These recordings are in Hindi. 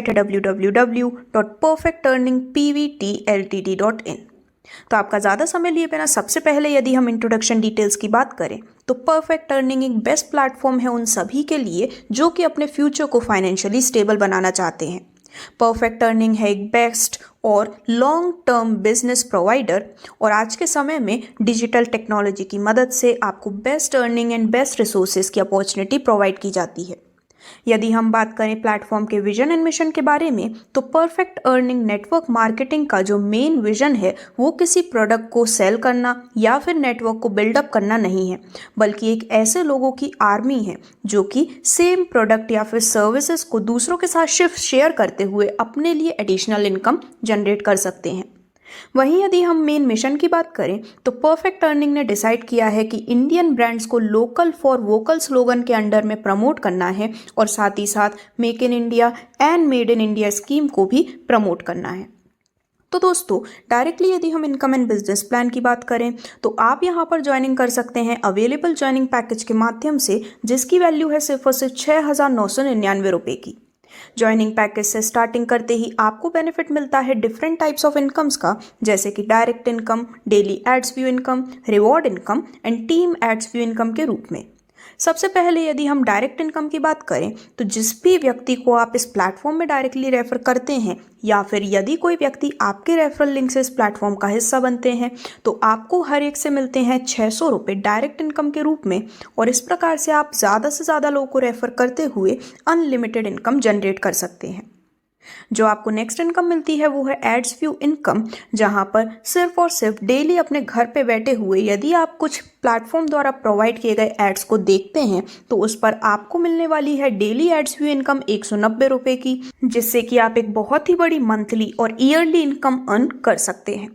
है www.perfectearningpvtltd.in। तो आपका ज़्यादा समय लिए बिना सबसे पहले यदि हम इंट्रोडक्शन डिटेल्स की बात करें तो परफेक्ट अर्निंग एक बेस्ट प्लेटफॉर्म है उन सभी के लिए जो कि अपने फ्यूचर को फाइनेंशियली स्टेबल बनाना चाहते हैं। परफेक्ट अर्निंग है एक बेस्ट और लॉन्ग टर्म बिजनेस प्रोवाइडर और आज के समय में डिजिटल टेक्नोलॉजी की मदद से आपको best earning and best resources की अपॉर्चुनिटी प्रोवाइड की जाती है। यदि हम बात करें प्लेटफॉर्म के विजन एंड मिशन के बारे में तो परफेक्ट अर्निंग नेटवर्क मार्केटिंग का जो मेन विजन है वो किसी प्रोडक्ट को सेल करना या फिर नेटवर्क को बिल्डअप करना नहीं है, बल्कि एक ऐसे लोगों की आर्मी है जो कि सेम प्रोडक्ट या फिर सर्विसेज को दूसरों के साथ शेयर करते हुए अपने लिए एडिशनल इनकम जनरेट कर सकते हैं। वहीं यदि हम मेन मिशन की बात करें तो परफेक्ट अर्निंग ने डिसाइड किया है कि इंडियन ब्रांड्स को लोकल फॉर वोकल स्लोगन के अंडर में प्रमोट करना है और साथ ही साथ make in India and made in India scheme को भी प्रमोट करना है। तो दोस्तों डायरेक्टली यदि हम इनकम एंड बिजनेस प्लान की बात करें तो आप यहाँ पर ज्वाइनिंग कर सकते हैं अवेलेबल ज्वाइनिंग पैकेज के माध्यम से, जिसकी वैल्यू है सिर्फ और सिर्फ 6,999 रुपये की। ज्वाइनिंग पैकेज से स्टार्टिंग करते ही आपको बेनिफिट मिलता है डिफरेंट टाइप्स ऑफ इनकम्स का, जैसे कि direct income, daily ads view income, reward income and team ads view income के रूप में। सबसे पहले यदि हम डायरेक्ट इनकम की बात करें तो जिस भी व्यक्ति को आप इस प्लेटफॉर्म में डायरेक्टली रेफर करते हैं या फिर यदि कोई व्यक्ति आपके रेफरल लिंक से इस प्लेटफॉर्म का हिस्सा बनते हैं तो आपको हर एक से मिलते हैं 600 रुपये डायरेक्ट इनकम के रूप में। और इस प्रकार से आप ज़्यादा से ज़्यादा लोगों को रेफर करते हुए अनलिमिटेड इनकम जनरेट कर सकते हैं। जो आपको नेक्स्ट इनकम मिलती है वो है एड्स व्यू इनकम, जहां पर सिर्फ और सिर्फ डेली अपने घर पे बैठे हुए यदि आप कुछ प्लेटफॉर्म द्वारा प्रोवाइड किए गए एड्स को देखते हैं तो उस पर आपको मिलने वाली है डेली एड्स व्यू इनकम 190 रुपये की, जिससे कि आप एक बहुत ही बड़ी मंथली और ईयरली इनकम अर्न कर सकते हैं।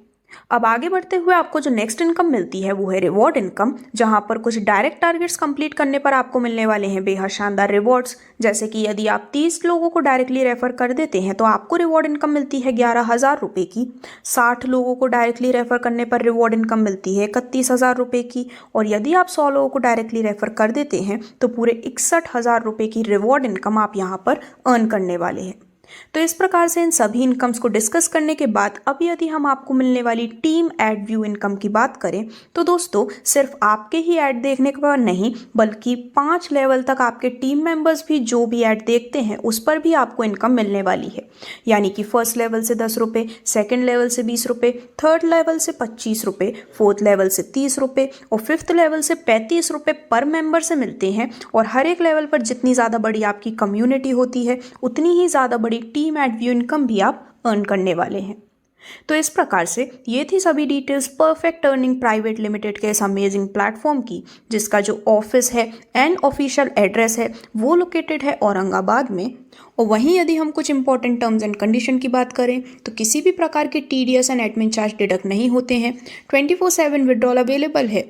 अब आगे बढ़ते हुए आपको जो नेक्स्ट इनकम मिलती है वो है रिवॉर्ड इनकम, जहां पर कुछ डायरेक्ट टारगेट्स कंप्लीट करने पर आपको मिलने वाले हैं बेहद शानदार रिवॉर्ड्स। जैसे कि यदि आप 30 लोगों को डायरेक्टली रेफर कर देते हैं तो आपको रिवॉर्ड इनकम मिलती है 11,000 रुपये की। 60 लोगों को डायरेक्टली रेफर करने पर रिवॉर्ड इनकम मिलती है 31,000 रुपये की। और यदि आप 100 लोगों को डायरेक्टली रेफर कर देते हैं तो पूरे 61,000 रुपये की रिवॉर्ड इनकम आप यहाँ पर अर्न करने वाले हैं। तो इस प्रकार से इन सभी इनकम्स को डिस्कस करने के बाद अब यदि हम आपको मिलने वाली टीम एड व्यू इनकम की बात करें तो दोस्तों सिर्फ आपके ही ऐड देखने के बाद नहीं, बल्कि 5 लेवल तक आपके टीम मेंबर्स भी जो भी ऐड देखते हैं उस पर भी आपको इनकम मिलने वाली है। यानी कि फर्स्ट लेवल से 10 रुपये, सेकेंड लेवल से 20 रुपये, थर्ड लेवल से 25 रुपये, फोर्थ लेवल से 30 रुपये और फिफ्थ लेवल से 35 रुपये पर मेंबर से मिलते हैं। और हर एक लेवल पर जितनी ज़्यादा बड़ी आपकी कम्युनिटी होती है उतनी ही ज़्यादा बड़ी टीम एड व्यू इनकम भी आप अर्न करने वाले हैं। तो इस प्रकार से ये थी सभी details perfect earning private limited के इस अमेजिंग प्लेटफॉर्म की, जिसका जो ऑफिस है एंड ऑफिशियल एड्रेस है वो लोकेटेड है औरंगाबाद में। और वहीं यदि हम कुछ इंपॉर्टेंट टर्म्स एंड कंडीशन की बात करें तो किसी भी प्रकार के TDS and admin charge deduct नहीं होते हैं। 24/7 विड्रॉल अवेलेबल है।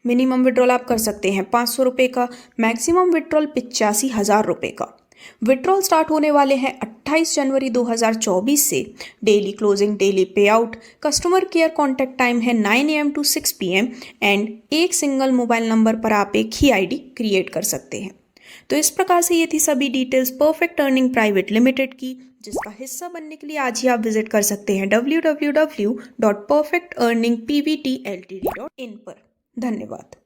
मिनिमम विड्रॉल आप कर सकते हैं 500 रुपये का, मैक्सिमम विड्रॉल 85,000 रुपये का। विड्रॉल स्टार्ट होने वाले हैं 28 जनवरी 2024 से। डेली क्लोजिंग, डेली पे out, customer care contact time है 9 AM to 6 PM एंड एक सिंगल मोबाइल नंबर पर आप एक ही ID क्रिएट कर सकते हैं। तो इस प्रकार से ये थी सभी details perfect earning private limited की, जिसका हिस्सा बनने के लिए आज ही आप विजिट कर सकते हैं www.perfectearningpvtltd.in पर। धन्यवाद।